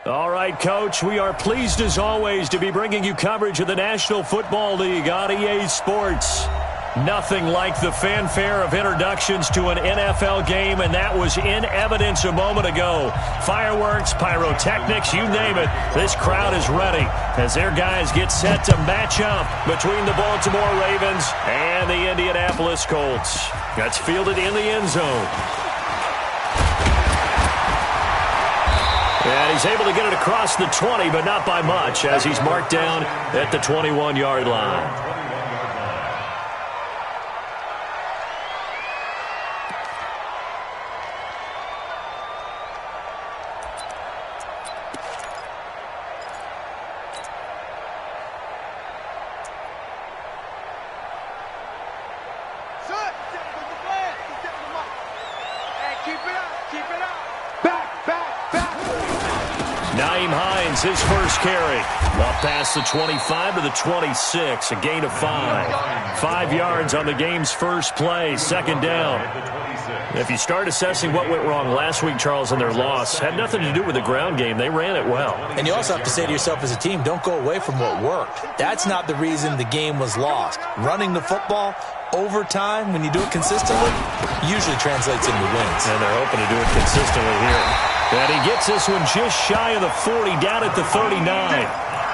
All right, Coach, we are pleased as always to be bringing you coverage of the National Football League on EA Sports. Nothing like the fanfare of introductions to an NFL game, and that was in evidence a moment ago. Fireworks, pyrotechnics, you name it. This crowd is ready as their guys get set to match up between the Baltimore Ravens and the Indianapolis Colts. That's fielded in the end zone. And he's able to get it across the 20, but not by much, as he's marked down at the 21-yard line. His first carry. Up past the 25 to the 26. A gain of 5. 5 yards on the game's first play. Second down. If you start assessing what went wrong last week, Charles, in their loss, had nothing to do with the ground game. They ran it well. And you also have to say to yourself as a team, don't go away from what worked. That's not the reason the game was lost. Running the football over time, when you do it consistently, usually translates into wins. And they're hoping to do it consistently here. And he gets this one just shy of the 40, down at the 39.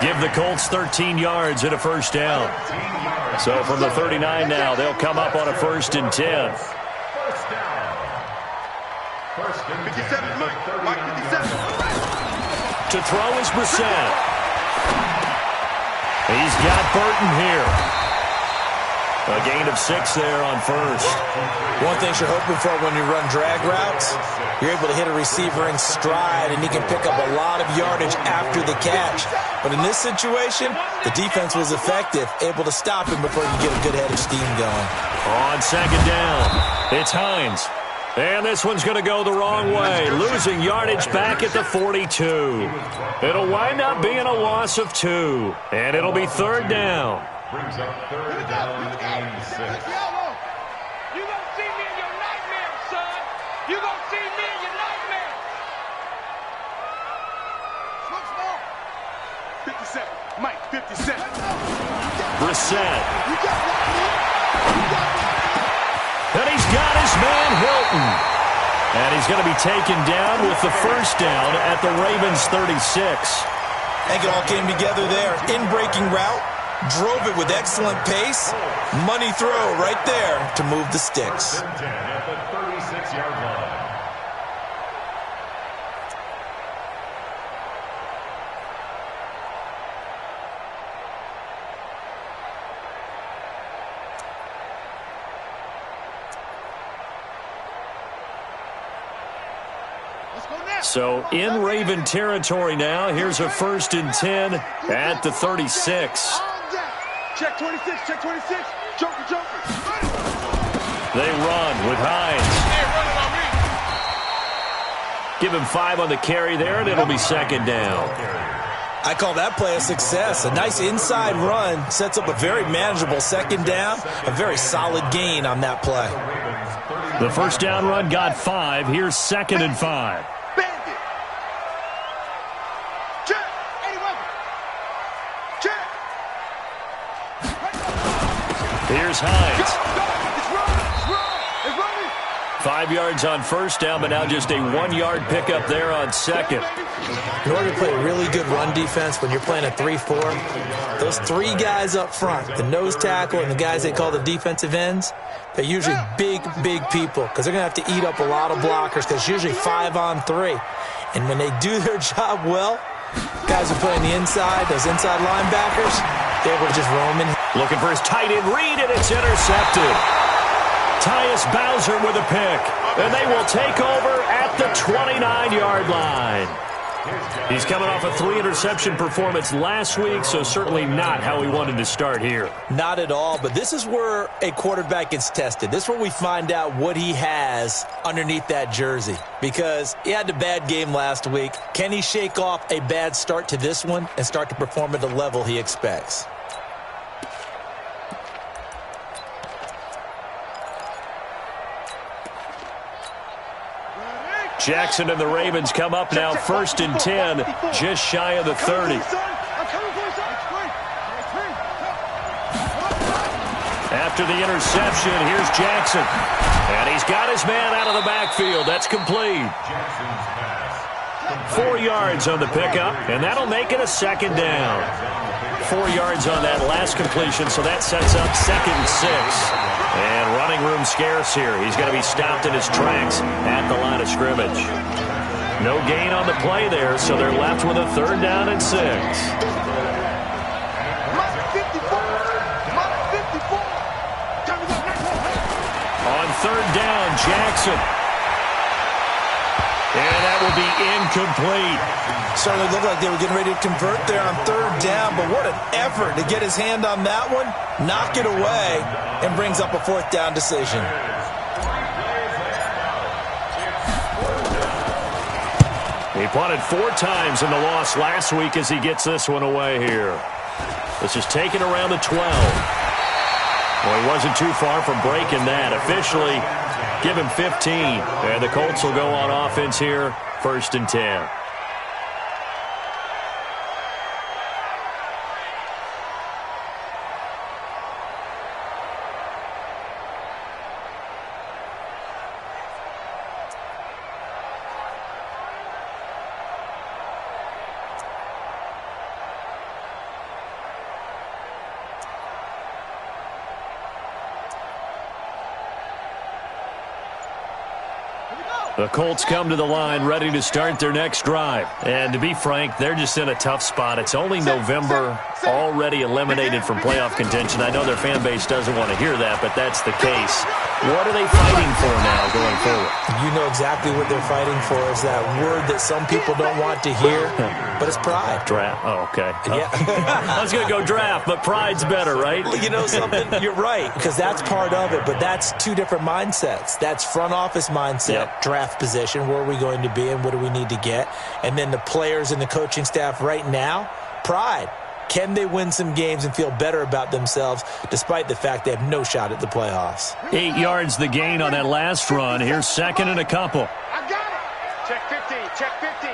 Give the Colts 13 yards and a first down. So from the 39 now, they'll come up on a 1st and 10. First down. 57, Mike 57. To throw is Brissett. He's got Burton here. A gain of 6 there on first. One thing you're hoping for when you run drag routes, you're able to hit a receiver in stride, and he can pick up a lot of yardage after the catch. But in this situation, the defense was effective, able to stop him before you get a good head of steam going. On second down, it's Hines. And this one's going to go the wrong way, losing yardage back at the 42. It'll wind up being a loss of 2, and it'll be third down. Brings up third down and 6. You gonna see me in your nightmare, son. You gonna see me in your nightmare. Smoke small. 57. Mike 57. Brissett. And he's got his man Hilton. And he's going to be taken down with the first down at the Ravens 36. I think it all came together there. In-breaking route. Drove it with excellent pace. Money throw right there to move the sticks. At the 36-yard line. So in Raven territory now. Here's a 1st and 10 at the 36. Check 26, check 26. Joker, Joker. They run with Hines. Hey, running on me. Give him 5 on the carry there, and it'll be second down. I call that play a success. A nice inside run sets up a very manageable second down. A very solid gain on that play. The first down run got 5. Here's 2nd and 5. Bandit. Check. 81. Check. Here's Hines. It's running. 5 yards on first down, but now just a 1-yard pickup there on second. In order to play a really good run defense when you're playing a 3-4, those 3 guys up front, the nose tackle and the guys they call the defensive ends, they're usually big people because they're going to have to eat up a lot of blockers because it's usually 5 on 3. And when they do their job well, guys who play on the inside, those inside linebackers, they're able to just roam in. Looking for his tight end read, and it's intercepted. Tyus Bowser with a pick, and they will take over at the 29-yard line. He's coming off a 3-interception performance last week, so certainly not how he wanted to start here. Not at all, but this is where a quarterback gets tested. This is where we find out what he has underneath that jersey, because he had a bad game last week. Can he shake off a bad start to this one and start to perform at the level he expects? Jackson and the Ravens come up now 1st and 10, just shy of the 30. After the interception, here's Jackson. And he's got his man out of the backfield. That's complete. 4 yards on the pickup, and that'll make it a 2nd down. 4 yards on that last completion, so that sets up 2nd and 6. And running room scarce here. He's going to be stopped in his tracks at the line of scrimmage. No gain on the play there, so they're left with a 3rd down and 6. On 3rd down, Jackson. And that will be incomplete. Certainly looked like they were getting ready to convert there on 3rd down, but what an effort to get his hand on that one, knock it away, and brings up a 4th down decision. He punted 4 times in the loss last week as he gets this one away here. This is taken around the 12. Well, he wasn't too far from breaking that. Officially, give him 15. And the Colts will go on offense here, 1st and 10. The Colts come to the line ready to start their next drive. And to be frank, they're just in a tough spot. It's only November, already eliminated from playoff contention. I know their fan base doesn't want to hear that, but that's the case. What are they fighting for now going forward? You know exactly what they're fighting for is that word that some people don't want to hear, but it's pride. Draft. Oh, okay. Yeah. I was going to go draft, but pride's better, right? You know something? You're right, because that's part of it, but that's 2 different mindsets. That's front office mindset, draft position, where are we going to be and what do we need to get? And then the players and the coaching staff right now, pride. Can they win some games and feel better about themselves despite the fact they have no shot at the playoffs? 8 yards the gain on that last run. Here's 2nd and a couple. I got it. Check 50. Check 50.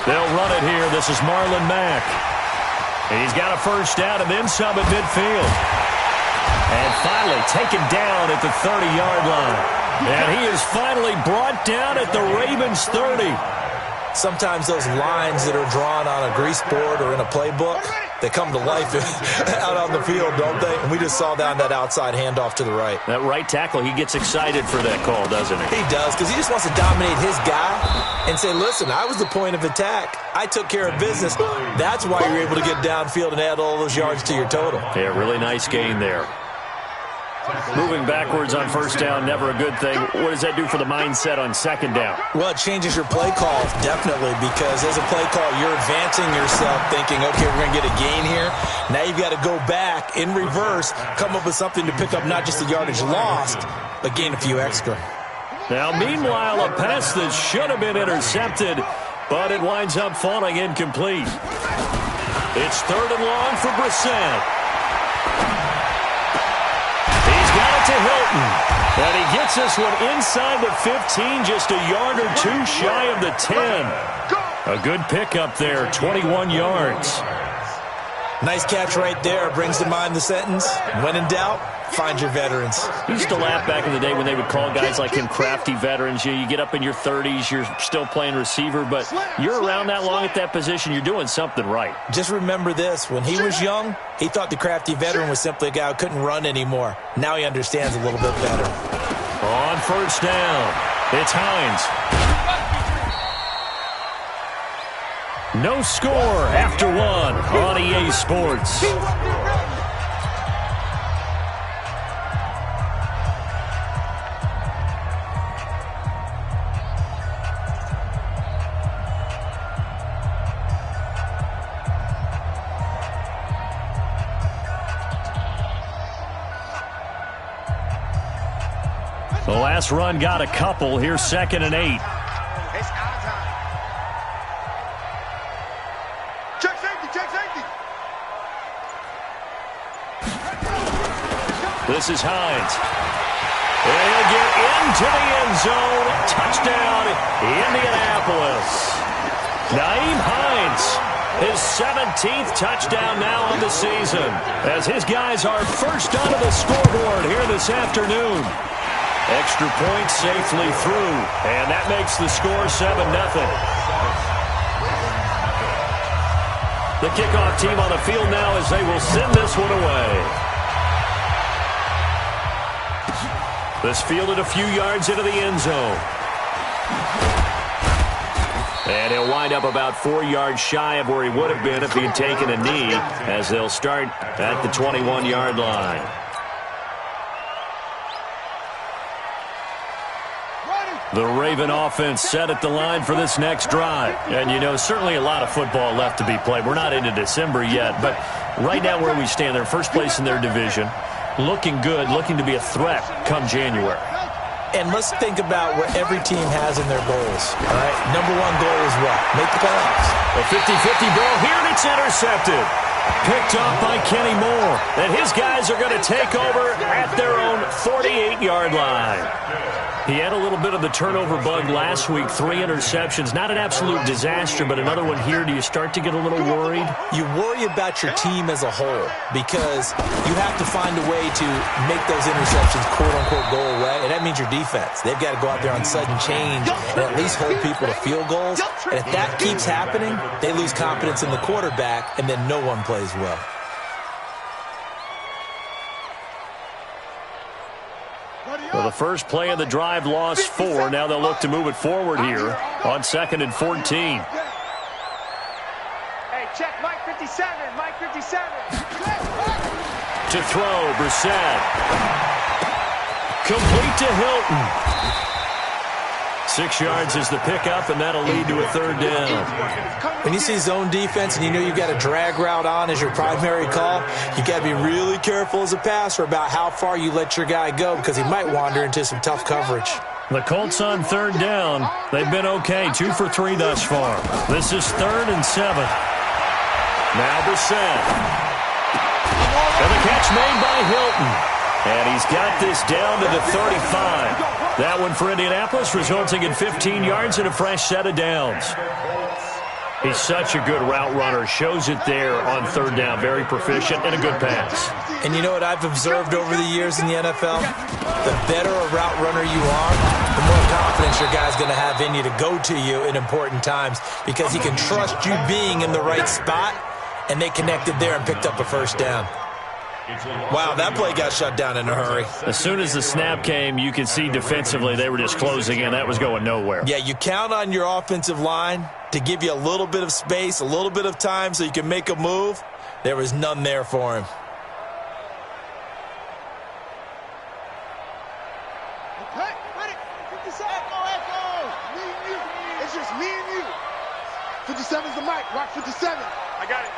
They'll run it here. This is Marlon Mack. He's got a 1st down and then some at midfield. And finally taken down at the 30-yard line. And he is finally brought down at the Ravens 30. Sometimes those lines that are drawn on a grease board or in a playbook, they come to life out on the field, don't they? And we just saw down that outside handoff to the right. That right tackle, he gets excited for that call, doesn't he? He does, because he just wants to dominate his guy and say, listen, I was the point of attack. I took care of business. That's why you're able to get downfield and add all those yards to your total. Yeah, really nice gain there. Moving backwards on 1st down, never a good thing. What does that do for the mindset on 2nd down? Well, it changes your play call, definitely, because as a play call, you're advancing yourself thinking, okay, we're going to get a gain here. Now you've got to go back in reverse, come up with something to pick up not just the yardage lost, but gain a few extra. Now, meanwhile, a pass that should have been intercepted, but it winds up falling incomplete. It's 3rd and long for Brissett. To Hilton, and he gets this one inside the 15, just a yard or 2 shy of the 10. A good pickup there, 21 yards. Nice catch right there. Brings to mind the sentence, when in doubt, find your veterans. I used to laugh back in the day when they would call guys like him crafty veterans. You get up in your 30s, you're still playing receiver, but you're around that long at that position, you're doing something right. Just remember this. When he was young, he thought the crafty veteran was simply a guy who couldn't run anymore. Now he understands a little bit better. On 1st down, it's Hines. No score after 1 on EA Sports. The last run got a couple. Here's 2nd and 8. This is Hines. And he'll get into the end zone. Touchdown, Indianapolis. Nyheim Hines, his 17th touchdown now on the season, as his guys are first onto the scoreboard here this afternoon. Extra point safely through, and that makes the score 7-0. The kickoff team on the field now as they will send this one away. This fielded a few yards into the end zone. And he'll wind up about 4 yards shy of where he would have been if he had taken a knee, as they'll start at the 21-yard line. The Raven offense set at the line for this next drive. And, you know, certainly a lot of football left to be played. We're not into December yet, but right now where we stand, they're first place in their division, looking good, looking to be a threat come January. And let's think about what every team has in their goals, all right? Number one goal is what? Make the playoffs. A 50-50 ball here, and it's intercepted. Picked up by Kenny Moore. And his guys are going to take over at their own 48-yard line. He had a little bit of the turnover bug last week, 3 interceptions. Not an absolute disaster, but another one here. Do you start to get a little worried? You worry about your team as a whole because you have to find a way to make those interceptions, quote-unquote, go away, and that means your defense. They've got to go out there on sudden change and at least hold people to field goals. And if that keeps happening, they lose confidence in the quarterback, and then no one plays well. Well, the first play of the drive lost 4. Now they'll look to move it forward here on 2nd and 14. Hey, check Mike 57, Mike 57. To throw, Brissett. Complete to Hilton. 6 yards is the pickup, and that'll lead to a 3rd down. When you see zone defense and you know you've got a drag route on as your primary call, you got to be really careful as a passer about how far you let your guy go because he might wander into some tough coverage. The Colts on 3rd down. They've been okay, 2 for 3 thus far. This is 3rd and 7. Now Brissett. And the catch made by Hilton. And he's got this down to the 35. That one for Indianapolis, resulting in 15 yards and a fresh set of downs. He's such a good route runner. Shows it there on 3rd down. Very proficient and a good pass. And you know what I've observed over the years in the NFL? The better a route runner you are, the more confidence your guy's going to have in you to go to you in important times because he can trust you being in the right spot, and they connected there and picked up a 1st down. Wow, that play got shut down in a hurry. As soon as the snap came, you could see defensively they were just closing in. That was going nowhere. Yeah, you count on your offensive line to give you a little bit of space, a little bit of time so you can make a move. There was none there for him. Okay, ready? 57. Echo. Me and you. It's just me and you. 57's the mic. Rock 57. I got it.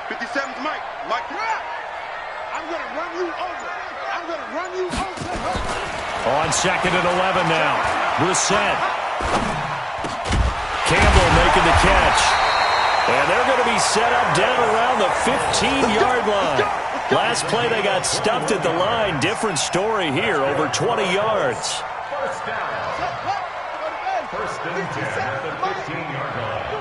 57's Mike. Mike, you're out. I'm going to run you over. I'm going to run you over. On 2nd and 11 now. Brissett. Campbell making the catch. And they're going to be set up down around the 15-yard line. Last play they got stuffed at the line. Different story here, over 20 yards. First down. First and 10 at the 15-yard line.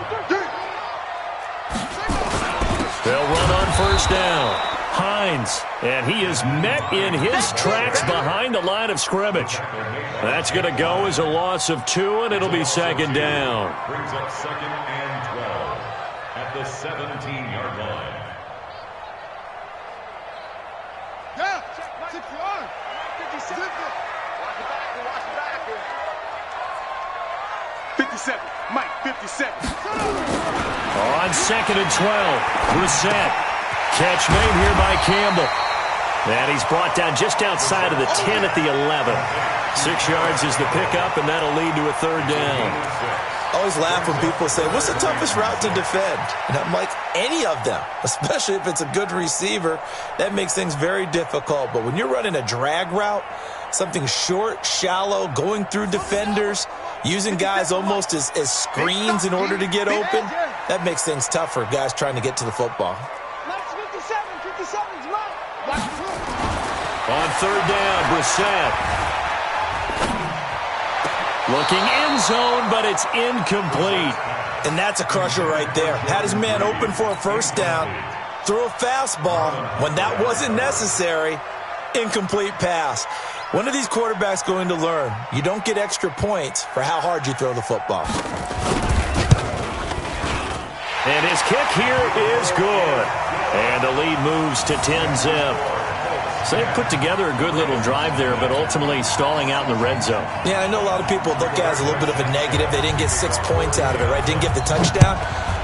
They'll run on 1st down. Hines, and he is met in his tracks behind the line of scrimmage. That's going to go as a loss of 2, and it'll be 2nd down. Brings up 2nd and 12 at the 17-yard line. Yeah, 6 yards. 57. Watch it back. Watch it back. 57. Mike, 57. On 2nd and 12, Brissett. Catch made here by Campbell. And he's brought down just outside of the 10 at the 11. 6 yards is the pickup, and that'll lead to a 3rd down. I always laugh when people say, what's the toughest route to defend? And I'm like, any of them, especially if it's a good receiver. That makes things very difficult. But when you're running a drag route, something short, shallow, going through defenders, using guys almost as screens in order to get open, that makes things tough for guys trying to get to the football. On third down, Brissett. Looking end zone, but it's incomplete. And that's a crusher right there. Had his man open for a first down, threw a fastball. When that wasn't necessary, incomplete pass. When are these quarterbacks going to learn? You don't get extra points for how hard you throw the football. And his kick here is good. And the lead moves to 10-zip. So they put together a good little drive there, but ultimately stalling out in the red zone. Yeah, I know a lot of people look at it as a little bit of a negative. They didn't get 6 points out of it, right? Didn't get the touchdown.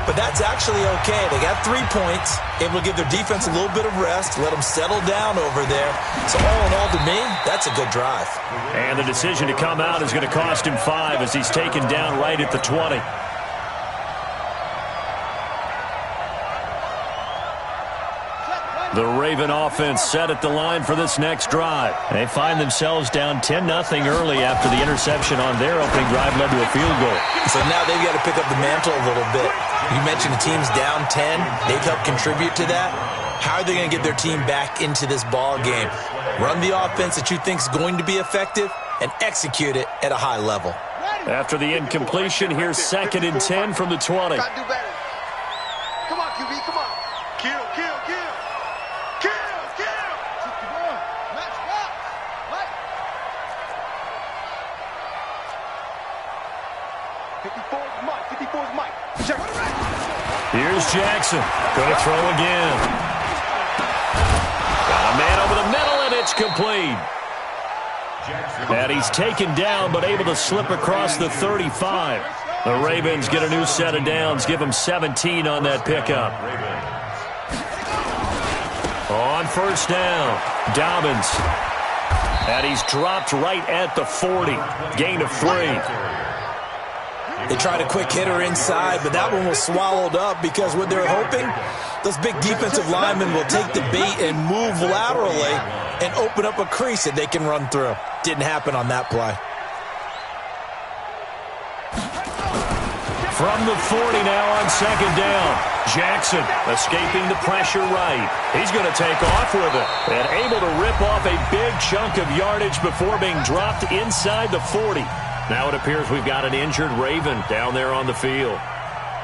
But that's actually okay. They got 3 points, able to give their defense a little bit of rest, let them settle down over there. So all in all, to me, that's a good drive. And the decision to come out is going to cost him 5 as he's taken down right at the 20. The Raven offense set at the line for this next drive. They find themselves down 10-0 early after the interception on their opening drive led to a field goal. So now they've got to pick up the mantle a little bit. You mentioned the team's down 10. They've helped contribute to that. How are they going to get their team back into this ball game? Run the offense that you think is going to be effective and execute it at a high level. After the incompletion, here's 2nd and 10 from the 20. Gotta do better. Come on, QB, come on. Kill, kill, kill. Kill, kill. Match box. Right. 54 is Mike. 54 is Mike. Check. Here's Jackson. Going to throw again. Got a man over the middle, and it's complete. And he's taken down, but able to slip across the 35. The Ravens get a new set of downs, give them 17 on that pickup. On first down, Dobbins. And he's dropped right at the 40. Gain of 3. They tried a quick hitter inside, but that one was swallowed up because what they're hoping, those big defensive linemen will take the bait and move laterally and open up a crease that they can run through. Didn't happen on that play. From the 40 now on 2nd down. Jackson escaping the pressure right. He's going to take off with it and able to rip off a big chunk of yardage before being dropped inside the 40. Now it appears we've got an injured Raven down there on the field.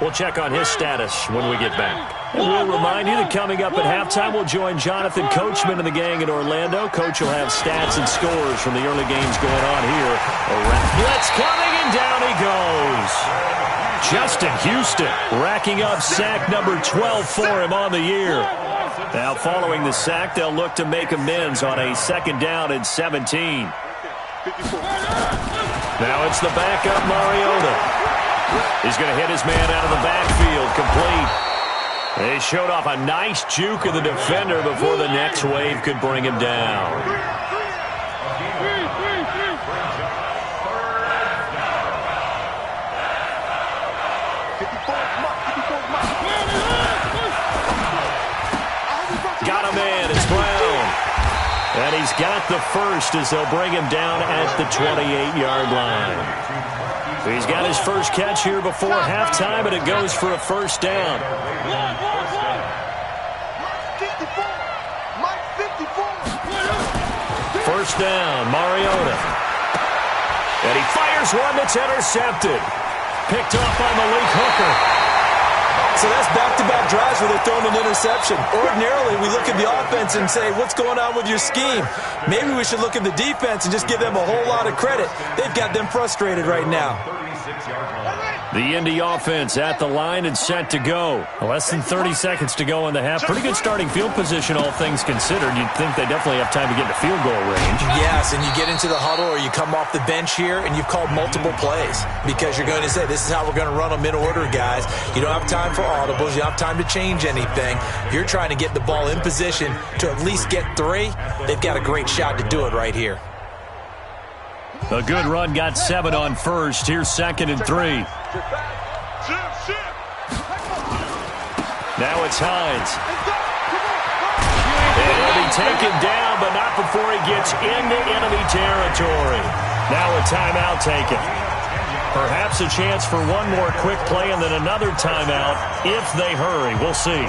We'll check on his status when we get back. And we'll remind you that coming up at halftime, we'll join Jonathan Coachman and the gang in Orlando. Coach will have stats and scores from the early games going on here. Blitz coming, and down he goes. Justin Houston racking up sack number 12 for him on the year. Now following the sack, they'll look to make amends on a 2nd down and 17. Now it's the backup Mariota. He's going to hit his man out of the backfield, complete. They showed off a nice juke of the defender before the next wave could bring him down. Got a man, it's Brown. And he's got the first as they'll bring him down at the 28-yard line. He's got his first catch here before halftime, and it goes for a first down. 54. Mike 54. First down, Mariota. And he fires one that's intercepted. Picked off by Malik Hooker. So that's back-to-back drives where they're throwing an interception. Ordinarily, we look at the offense and say, what's going on with your scheme? Maybe we should look at the defense and just give them a whole lot of credit. They've got them frustrated right now. The Indy offense at the line and set to go. Less than 30 seconds to go in the half. Pretty good starting field position, all things considered. You'd think they definitely have time to get to field goal range. Yes, and you get into the huddle or you come off the bench here and you've called multiple plays because you're going to say, this is how we're going to run them in order, guys. You don't have time for audibles. You don't have time to change anything. You're trying to get the ball in position to at least get 3. They've got a great shot to do it right here. A good run got 7 on first. Here's 2nd and 3. Now it's Hines. And he'll be taken down, but not before he gets into enemy territory. Now a timeout taken. Perhaps a chance for one more quick play and then another timeout if they hurry. We'll see.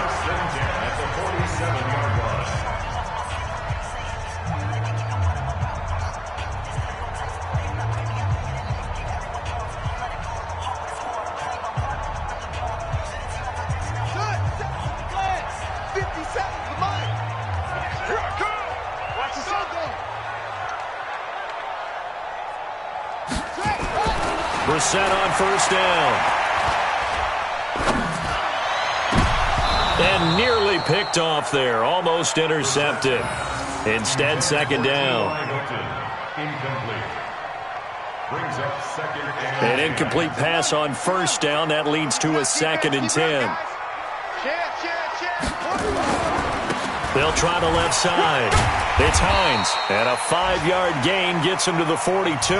We're set on first down. And nearly picked off there. Almost intercepted. Instead, second down. An incomplete pass on first down. That leads to a 2nd and 10. They'll try the left side. It's Hines. And a 5-yard gain gets him to the 42.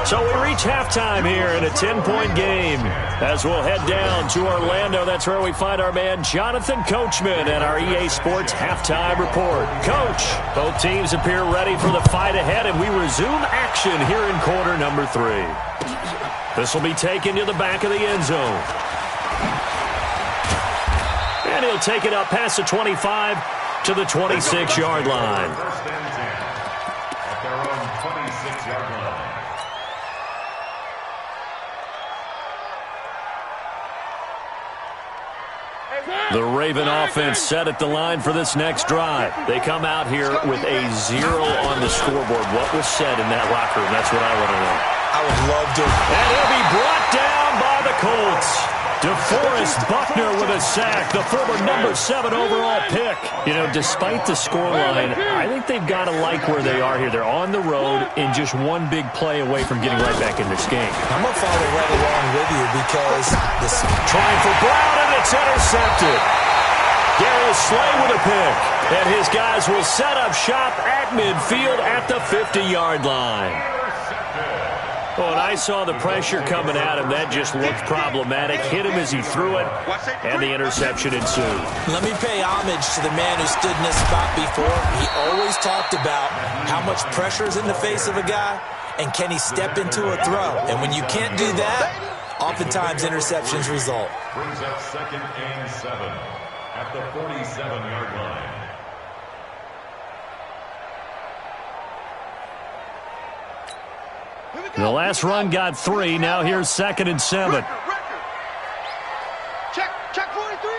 So we reach halftime here in a 10-point game. As we'll head down to Orlando, that's where we find our man Jonathan Coachman at our EA Sports Halftime Report. Coach, both teams appear ready for the fight ahead, and we resume action here in quarter number 3. This will be taken to the back of the end zone. And he'll take it up past the 25 to the 26-yard line. First and 10 at their own 26-yard line. The Raven offense set at the line for this next drive. They come out here with a 0 on the scoreboard. What was said in that locker room? That's what I want to know. I would love to. And he'll be brought down by the Colts. DeForest Buckner with a sack, the former number 7 overall pick. You know, despite the scoreline, I think they've got to like where they are here. They're on the road and just one big play away from getting right back in this game. I'm going to follow right along with you because this Trying for Brown, and it's intercepted. Darius Slay with a pick. And his guys will set up shop at midfield at the 50-yard line. Well, and I saw the pressure coming at him. That just looked problematic. Hit him as he threw it, and the interception ensued. Let me pay homage to the man who stood in this spot before. He always talked about how much pressure is in the face of a guy, and can he step into a throw. And when you can't do that, oftentimes interceptions result. Brings up 2nd and 7 at the 47-yard line. The last run got 3. Now here's 2nd and 7. Check 43.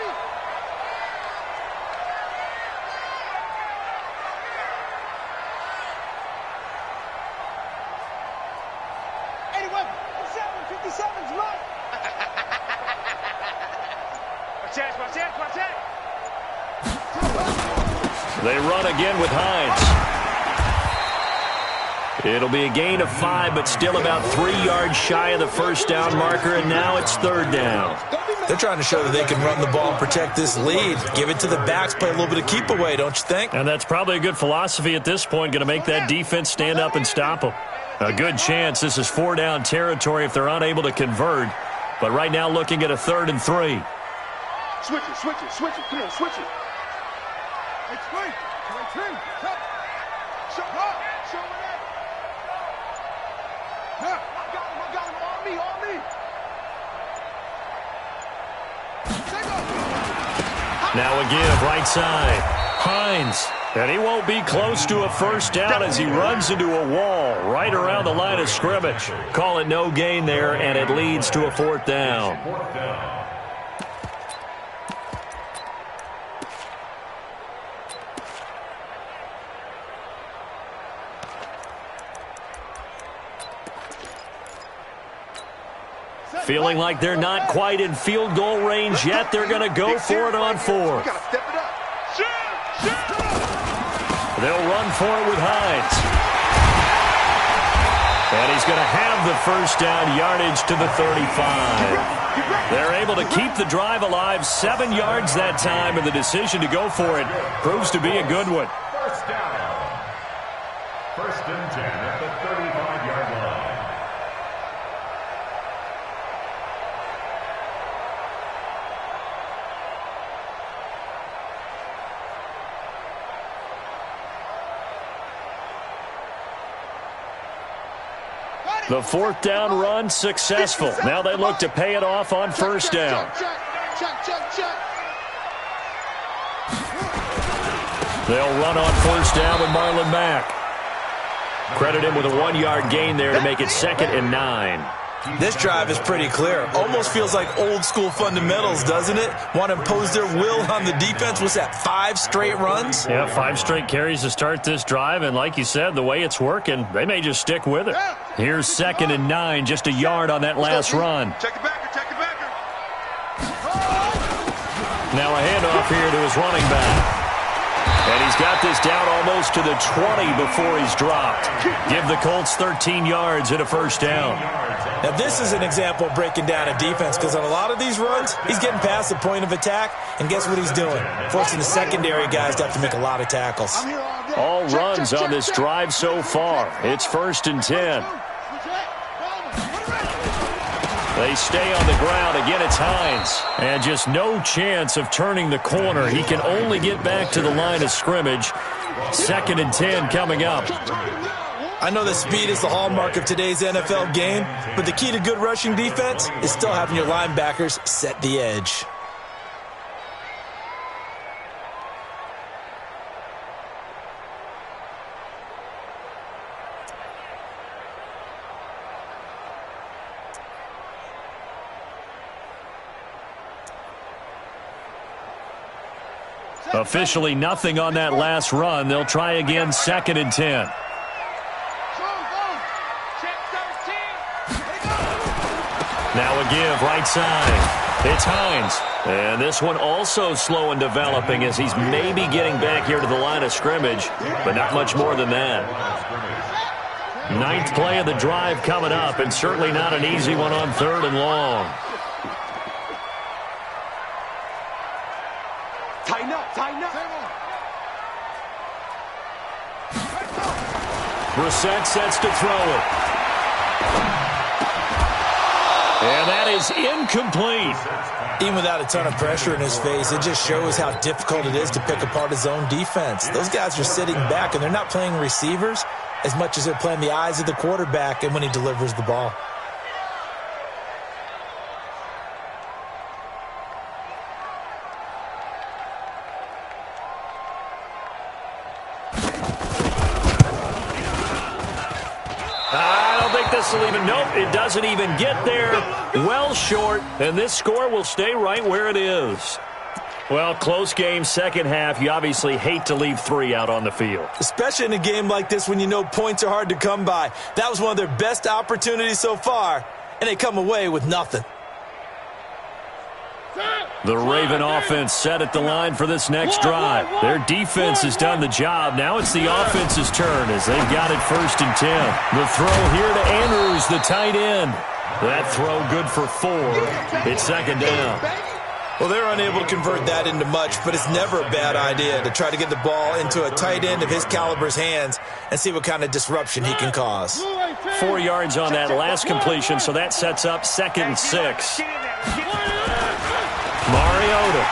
They run again with Hines. It'll be a gain of 5, but still about 3 yards shy of the first down marker, and now it's 3rd down. They're trying to show that they can run the ball and protect this lead. Give it to the backs, play a little bit of keep away, don't you think? And that's probably a good philosophy at this point, going to make that defense stand up and stop them. A good chance this is 4-down territory if they're unable to convert, but right now looking at a 3rd and 3. Switch it. Come on, switch it. It's free. Show it. Yeah, I got him. On me. Now a give, right side. Hines. And he won't be close to a first down as he runs into a wall right around the line of scrimmage. Call it no gain there, and it leads to a 4th down. Feeling like they're not quite in field goal range yet. They're going to go for it on 4th. They'll run for it with Hines. And he's going to have the first down, yardage to the 35. They're able to keep the drive alive, 7 yards that time, and the decision to go for it proves to be a good one. First down. 1st and 10 at the 35-yard line. The 4th down run successful. Now they look to pay it off on first down. Check. They'll run on first down with Marlon Mack. Credit him with a 1-yard gain there to make it 2nd and 9. This drive is pretty clear. Almost feels like old school fundamentals, doesn't it? Want to impose their will on the defense. What's that, 5 straight runs? Yeah, 5 straight carries to start this drive, and like you said, the way it's working, they may just stick with it. Here's 2nd and 9, just a yard on that last run. Check the backer, check the backer. Now a handoff here to his running back. And he's got this down almost to the 20 before he's dropped. Give the Colts 13 yards and a first down. Now, this is an example of breaking down a defense, because on a lot of these runs, he's getting past the point of attack, and guess what he's doing? Forcing the secondary guys to have to make a lot of tackles. All runs on this drive so far. It's 1st and 10. They stay on the ground. Again, it's Hines. And just no chance of turning the corner. He can only get back to the line of scrimmage. 2nd and 10 coming up. I know that speed is the hallmark of today's NFL game, but the key to good rushing defense is still having your linebackers set the edge. Officially nothing on that last run. They'll try again, 2nd and 10. Now a give, right side. It's Hines. And this one also slow in developing as he's maybe getting back here to the line of scrimmage, but not much more than that. 9th play of the drive coming up, and certainly not an easy one on 3rd and long. Tighten up, tighten up. Brissett sets to throw it. And that is incomplete. Even without a ton of pressure in his face, it just shows how difficult it is to pick apart his own defense. Those guys are sitting back, and they're not playing receivers as much as they're playing the eyes of the quarterback and when he delivers the ball. Nope, it doesn't even get there. Well short, and this score will stay right where it is. Well, close game, second half. You obviously hate to leave 3 out on the field. Especially in a game like this when you know points are hard to come by. That was one of their best opportunities so far, and they come away with nothing. The Raven offense set at the line for this next drive. Their defense has done the job. Now it's the offense's turn as they've got it 1st and 10. The throw here to Andrews, the tight end. That throw good for 4. It's 2nd down. Well, they're unable to convert that into much, but it's never a bad idea to try to get the ball into a tight end of his caliber's hands and see what kind of disruption he can cause. 4 yards on that last completion, so that sets up 2nd and 6. Mariota.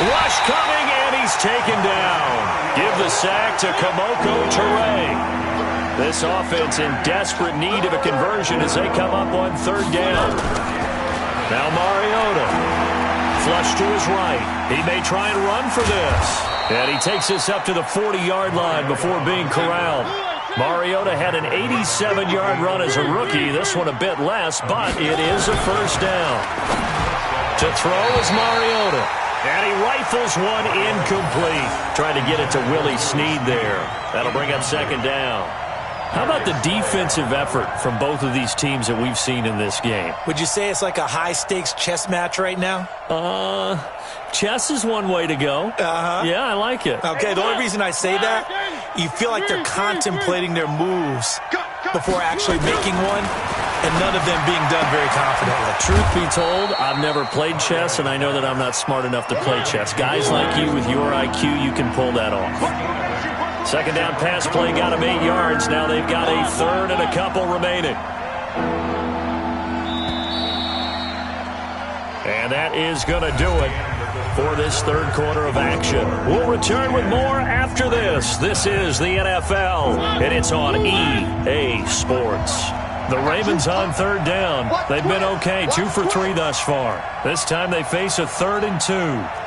Rush coming, and he's taken down. Give the sack to Kamoko Toure. This offense in desperate need of a conversion as they come up on 3rd down. Now Mariota. Flush to his right. He may try and run for this. And he takes this up to the 40-yard line before being corralled. Mariota had an 87-yard run as a rookie. This one a bit less, but it is a first down. To throw is Mariota. And he rifles one incomplete. Trying to get it to Willie Snead there. That'll bring up 2nd down. How about the defensive effort from both of these teams that we've seen in this game? Would you say it's like a high-stakes chess match right now? Chess is one way to go. Yeah, I like it. Okay, the only reason I say that, you feel like they're contemplating their moves before actually making one, and none of them being done very confidently. Truth be told, I've never played chess, and I know that I'm not smart enough to play chess. Guys like you with your IQ, you can pull that off. 2nd down pass play got them 8 yards. Now they've got a 3rd and a couple remaining. And that is going to do it for this 3rd quarter of action. We'll return with more after this. This is the NFL, and it's on EA Sports. The Ravens on 3rd down. They've been okay, 2 for 3 thus far. This time they face a 3rd and 2.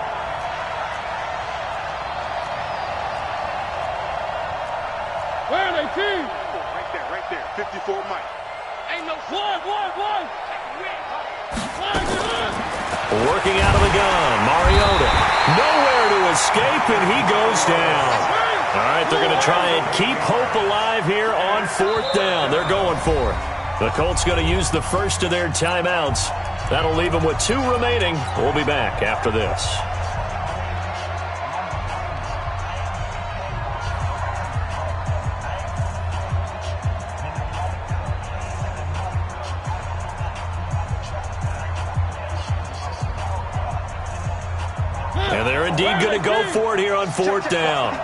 Right there, 54 Mike. Working out of the gun, Mariota. Nowhere to escape, and he goes down. All right, they're going to try and keep hope alive here on 4th down. They're going for it. The Colts going to use the first of their timeouts. That'll leave them with 2 remaining. We'll be back after this. And they're indeed going to go for it here on 4th down.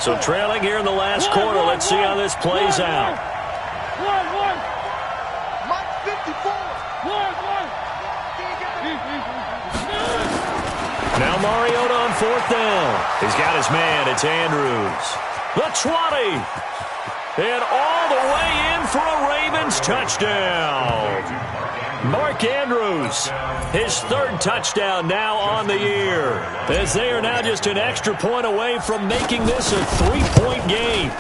So trailing here in the last quarter. Let's see how this plays out. Now Mariota on 4th down. He's got his man. It's Andrews. The 20. And all the way in for a Ravens touchdown. Mark Andrews, his 3rd touchdown now on the year, as they are now just an extra point away from making this a 3-point game.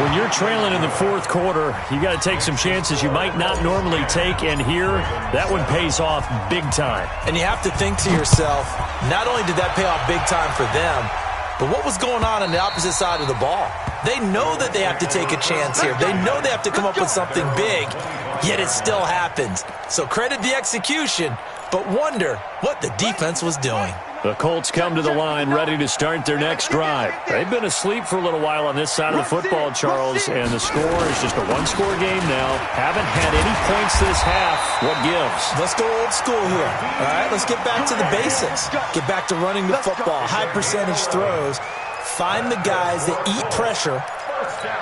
When you're trailing in the 4th quarter, you got to take some chances you might not normally take, and here, that one pays off big time. And you have to think to yourself, not only did that pay off big time for them, but what was going on the opposite side of the ball? They know that they have to take a chance here. They know they have to come up with something big, yet it still happens. So credit the execution, but wonder what the defense was doing. The Colts come to the line ready to start their next drive. They've been asleep for a little while on this side of the football, Charles, and the score is just a 1-score game now. Haven't had any points this half. What gives? Let's go old school here. All right, let's get back to the basics. Get back to running the football, high percentage throws. Find the guys that eat pressure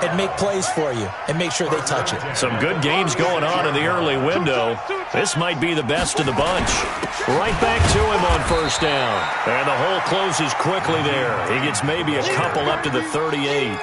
and make plays for you and make sure they touch it. Some good games going on in the early window. This might be the best of the bunch. Right back to him on 1st down. And the hole closes quickly there. He gets maybe a couple up to the 38.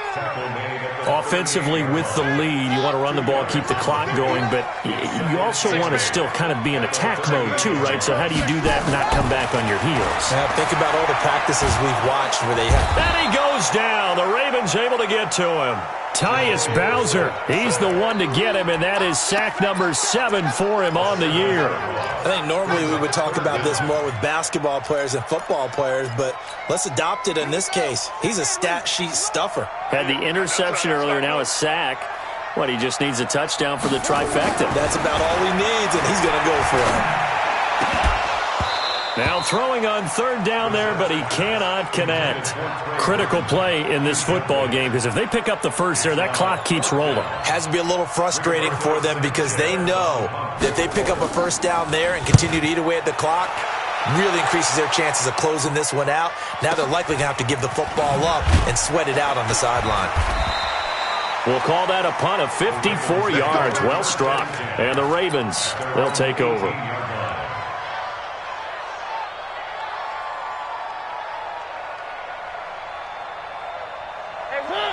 Offensively with the lead, you want to run the ball, keep the clock going, but you also want to still kind of be in attack mode too, right? So how do you do that and not come back on your heels? Now think about all the practices we've watched where they have. And he goes down. The Ravens able to get to him. Tyus Bowser, he's the one to get him, and that is sack number 7 for him on the year. I think normally we would talk about this more with basketball players and football players, but let's adopt it in this case. He's a stat sheet stuffer. Had the interception earlier, now a sack. What, he just needs a touchdown for the trifecta. That's about all he needs, and he's going to go for it. Now throwing on 3rd down there, but he cannot connect. Critical play in this football game, because if they pick up the first there, that clock keeps rolling. Has to be a little frustrating for them because they know that if they pick up a 1st down there and continue to eat away at the clock, really increases their chances of closing this one out. Now they're likely going to have to give the football up and sweat it out on the sideline. We'll call that a punt of 54 yards. Well struck. And the Ravens, they'll take over.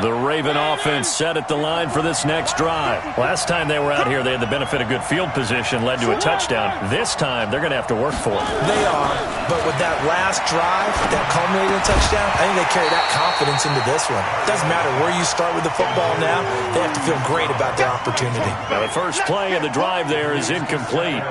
The Raven offense set at the line for this next drive. Last time they were out here, they had the benefit of good field position, led to a touchdown. This time, they're going to have to work for it. They are, but with that last drive, that culminating touchdown, I think they carry that confidence into this one. Doesn't matter where you start with the football now, they have to feel great about their opportunity. Now, the first play of the drive there is incomplete.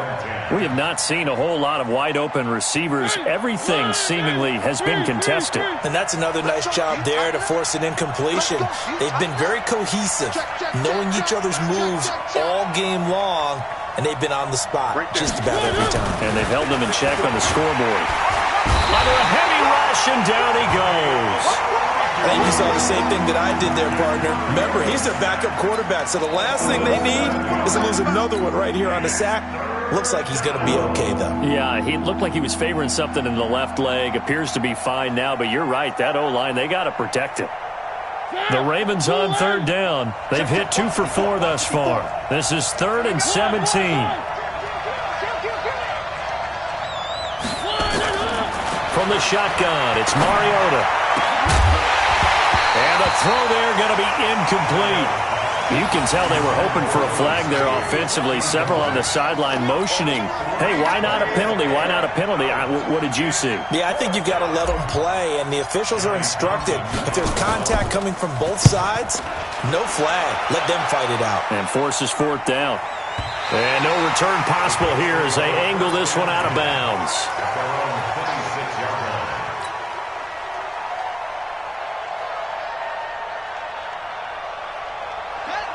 We have not seen a whole lot of wide-open receivers. Everything seemingly has been contested. And that's another nice job there to force an incompletion. They've been very cohesive, knowing each other's moves all game long, and they've been on the spot just about every time. And they've held them in check on the scoreboard. Under a heavy rush, and down he goes. I think you saw the same thing that I did there, partner. Remember, he's their backup quarterback, so the last thing they need is to lose another one right here on the sack. Looks like he's going to be okay, though. Yeah, he looked like he was favoring something in the left leg. Appears to be fine now, but you're right. That O-line, they got to protect it. The Ravens on 3rd down. They've hit 2 for 4 thus far. This is 3rd and 17. From the shotgun, it's Mariota. And the throw there going to be incomplete. You can tell they were hoping for a flag there offensively. Several on the sideline motioning. Hey, why not a penalty? Why not a penalty? What did you see? Yeah, I think you've got to let them play, and the officials are instructed. If there's contact coming from both sides, No flag. Let them fight it out. And forces fourth down. And no return possible here as they angle this one out of bounds.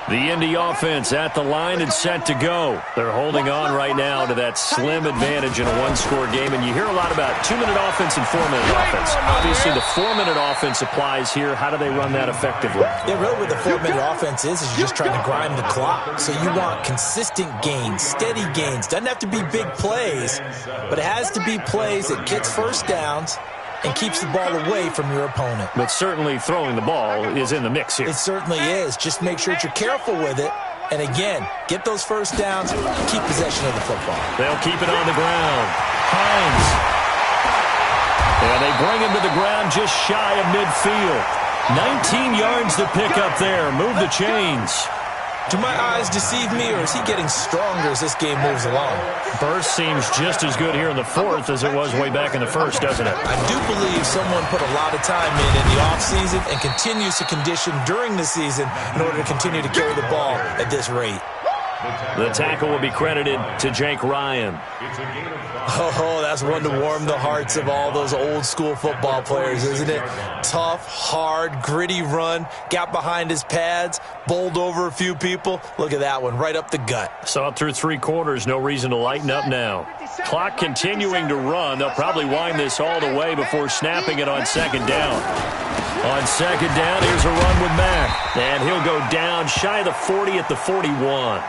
The Indy offense at the line and set to go. They're holding on right now to that slim advantage in a one-score game. And you hear a lot about 2-minute offense and 4-minute offense. Obviously, the 4-minute offense applies here. How do they run that effectively? Yeah, really what the 4-minute offense is you're just trying to grind the clock. So you want consistent gains, steady gains. Doesn't have to be big plays, but it has to be plays that gets first downs and keeps the ball away from your opponent. But certainly throwing the ball is in the mix here. It certainly is. Just make sure that you're careful with it. And again, get those first downs, keep possession of the football. They'll keep it on the ground. Hines. And they bring him to the ground just shy of midfield. 19 yards to pick up there. Move the chains. Do my eyes deceive me, or is he getting stronger as this game moves along? Burst seems just as good here in the fourth as it was way back in the first, doesn't it? I do believe someone put a lot of time in the offseason and continues to condition during the season in order to continue to carry the ball at this rate. The tackle will be credited to Jake Ryan. Oh, that's one to warm the hearts of all those old-school football players, isn't it? Tough, hard, gritty run, got behind his pads, bowled over a few people. Look at that one, right up the gut. Saw it through 3 quarters, no reason to lighten up now. Clock continuing to run. They'll probably wind this all the way before snapping it on second down. On second down, here's a run with Mack. And he'll go down shy of the 40 at the 41.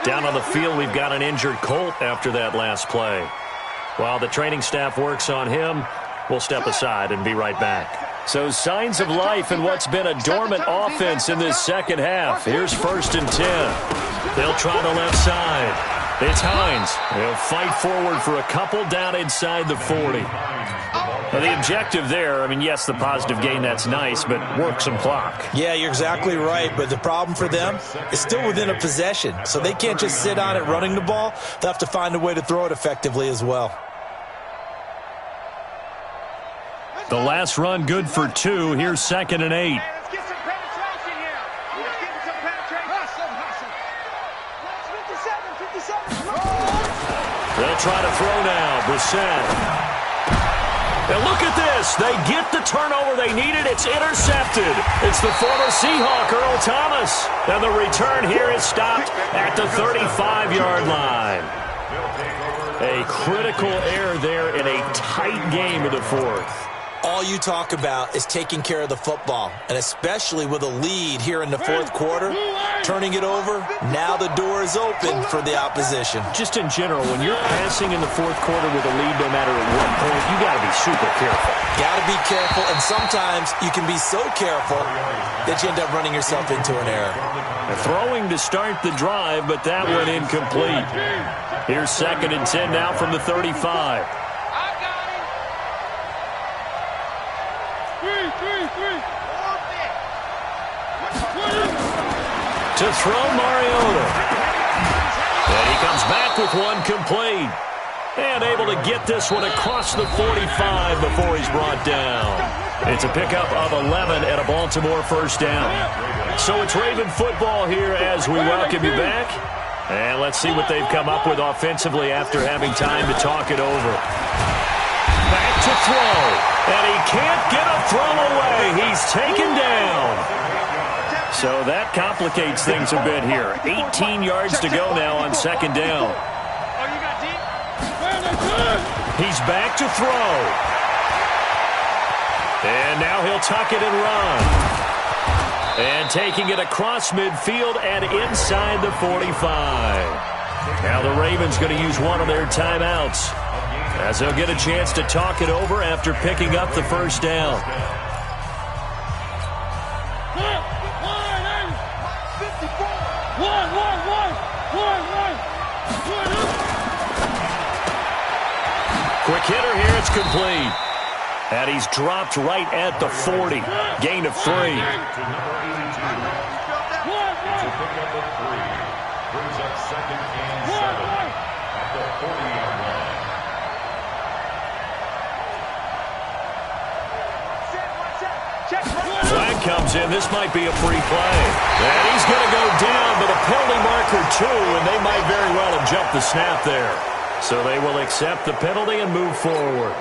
Down on the field, we've got an injured Colt after that last play. While the training staff works on him, we'll step aside and be right back. So signs of life in what's been a dormant offense in this second half. Here's 1st and 10. They'll try the left side. It's Hines. He'll fight forward for a couple down inside the 40. Now, the objective there, I mean, yes, the positive gain, that's nice, but work some clock. Yeah, you're exactly right, but the problem for them is still within a possession, so they can't just sit on it running the ball. They'll have to find a way to throw it effectively as well. The last run good for 2. Here's 2nd and 8. Let's get some penetration here. Let's get some penetration. Hustle. 57. They'll try to throw now. Brissett. And look at this. They get the turnover they needed. It's intercepted. It's the former Seahawk, Earl Thomas. And the return here is stopped at the 35-yard line. A critical error there in a tight game in the fourth. All you talk about is taking care of the football, and especially with a lead here in the fourth quarter, turning it over, now the door is open for the opposition. Just in general, when you're passing in the fourth quarter with a lead, no matter at what point, you got to be super careful. Got to be careful, and sometimes you can be so careful that you end up running yourself into an error. Throwing to start the drive, but that went incomplete. Here's 2nd and 10 now from the 35. To throw Mariota. And he comes back with one complete. And able to get this one across the 45 before he's brought down. It's a pickup of 11 and a Baltimore first down. So it's Raven football here as we welcome you back. And let's see what they've come up with offensively after having time to talk it over. Back to throw. And he can't get a throw away. He's taken down. So that complicates things a bit here. 18 yards to go now on second down. He's back to throw. And now he'll tuck it and run. And taking it across midfield and inside the 45. Now the Ravens going to use one of their timeouts, as they'll get a chance to talk it over after picking up the first down. Quick hitter here, it's complete. And he's dropped right at the 40. Gain of 3. It's a pickup of 3. Brings up 2nd and 7 at the 40-yard line. Flag comes in. This might be a free play. And he's going to go down, but a penalty marker too, and they might very well have jumped the snap there. So they will accept the penalty and move forward.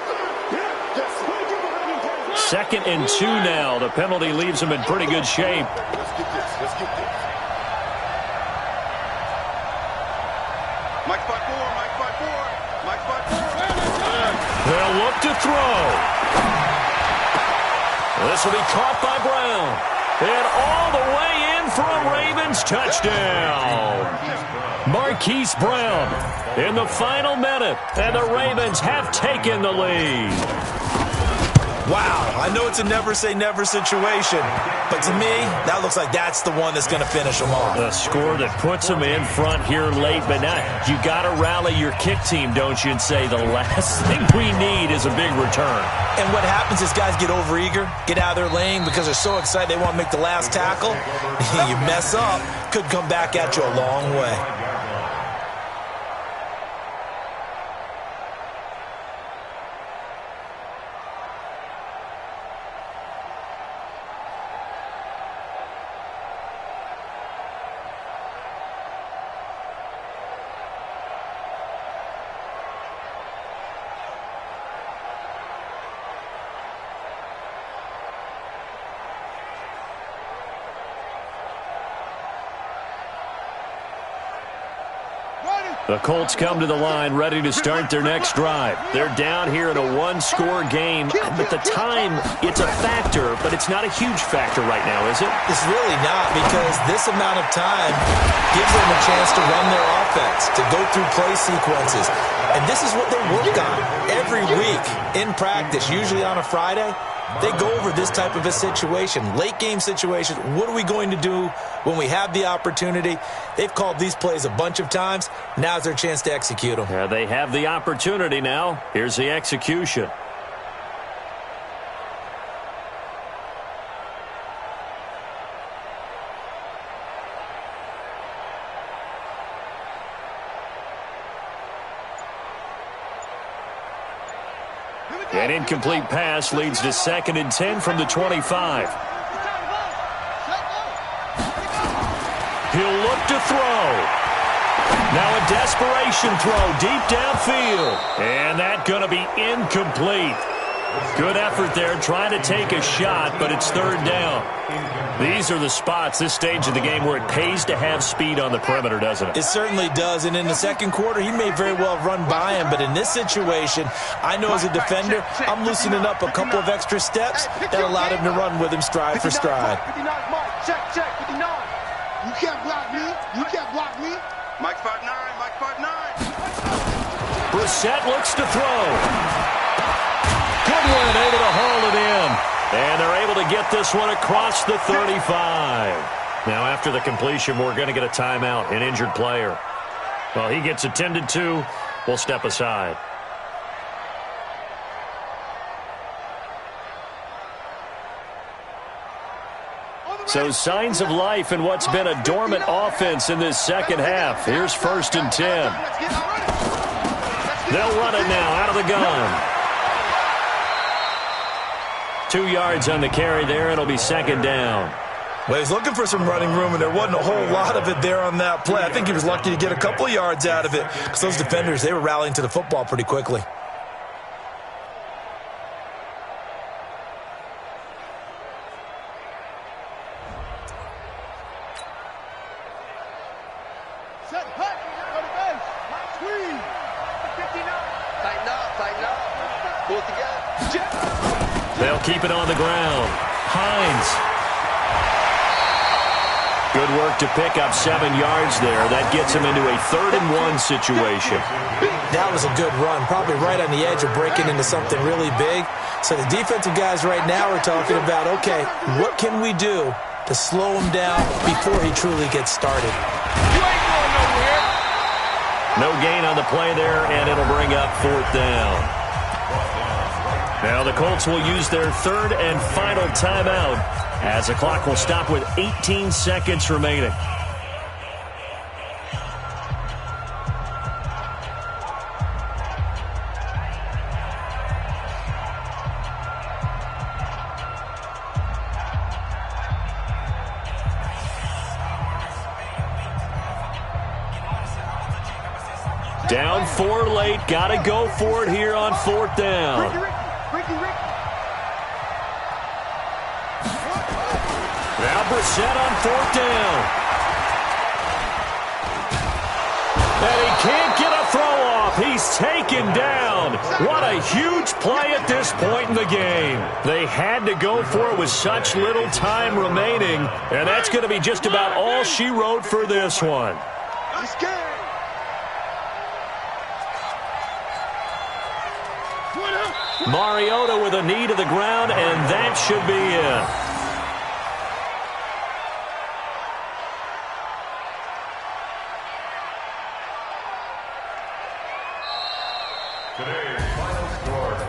2nd and 2 now. The penalty leaves them in pretty good shape. Let's get this. Let's get this. Mike 5-4. Mike 5-4. Mike 5-4. They'll look to throw. This will be caught by Brown. And all the way in for a Ravens touchdown. Marquise Brown in the final minute. And the Ravens have taken the lead. Wow, I know it's a never-say-never situation, but to me, that looks like that's the one that's going to finish them off. A score that puts them in front here late, but now you got to rally your kick team, don't you, and say the last thing we need is a big return. And what happens is guys get overeager, get out of their lane because they're so excited they want to make the last tackle. You mess up, could come back at you a long way. The Colts come to the line ready to start their next drive. They're down here in a one-score game, but the time, it's a factor, but it's not a huge factor right now, is it? It's really not, because this amount of time gives them a chance to run their offense, to go through play sequences. And this is what they work on every week in practice, usually on a Friday. They go over this type of a situation, late game situation. What are we going to do when we have the opportunity? They've called these plays a bunch of times. Now's their chance to execute them. Yeah, they have the opportunity now. Here's the execution. An incomplete pass leads to 2nd and 10 from the 25. He'll look to throw. Now a desperation throw deep downfield. And that's going to be incomplete. Good effort there trying to take a shot, but it's 3rd down. These are the spots, this stage of the game, where it pays to have speed on the perimeter, doesn't it? It certainly does, and in the second quarter, he may very well run by him, but in this situation, I know as a defender, I'm loosening up a couple of extra steps that allowed him to run with him stride for stride. 59, Mike. Check, 59. You can't block me. You can't block me. Mike 5'9", Mike 5'9". Brissett looks to throw. Goodwin able to haul it in. And they're able to get this one across the 35. Now, after the completion, we're going to get a timeout, an injured player. Well, he gets attended to. We'll step aside. So signs of life in what's been a dormant offense in this second half. Here's 1st and 10. They'll run it now out of the gun. 2 yards on the carry there. It'll be 2nd down. Well, he's looking for some running room, and there wasn't a whole lot of it there on that play. I think he was lucky to get a couple of yards out of it because those defenders, they were rallying to the football pretty quickly. Set, hut, go to base. Squeeze. 59. Tighten up. Pull it together. They'll keep it on the ground. Hines. Good work to pick up 7 yards there. That gets him into a 3rd and 1 situation. That was a good run, probably right on the edge of breaking into something really big. So the defensive guys right now are talking about, okay, what can we do to slow him down before he truly gets started? You ain't going nowhere. No gain on the play there, and it'll bring up 4th down. Now the Colts will use their 3rd and final timeout as the clock will stop with 18 seconds remaining. Down 4 late. Got to go for it here on 4th down. Ricky. Now Brissett on 4th down. And he can't get a throw off. He's taken down. What a huge play at this point in the game. They had to go for it with such little time remaining. And that's going to be just about all she wrote for this one. Mariota with a knee to the ground, and that should be it.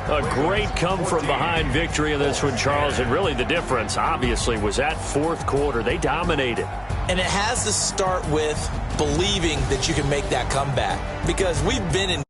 A great come-from-behind victory in this one, Charles. And really the difference, obviously, was that 4th quarter. They dominated. And it has to start with believing that you can make that comeback. Because we've been in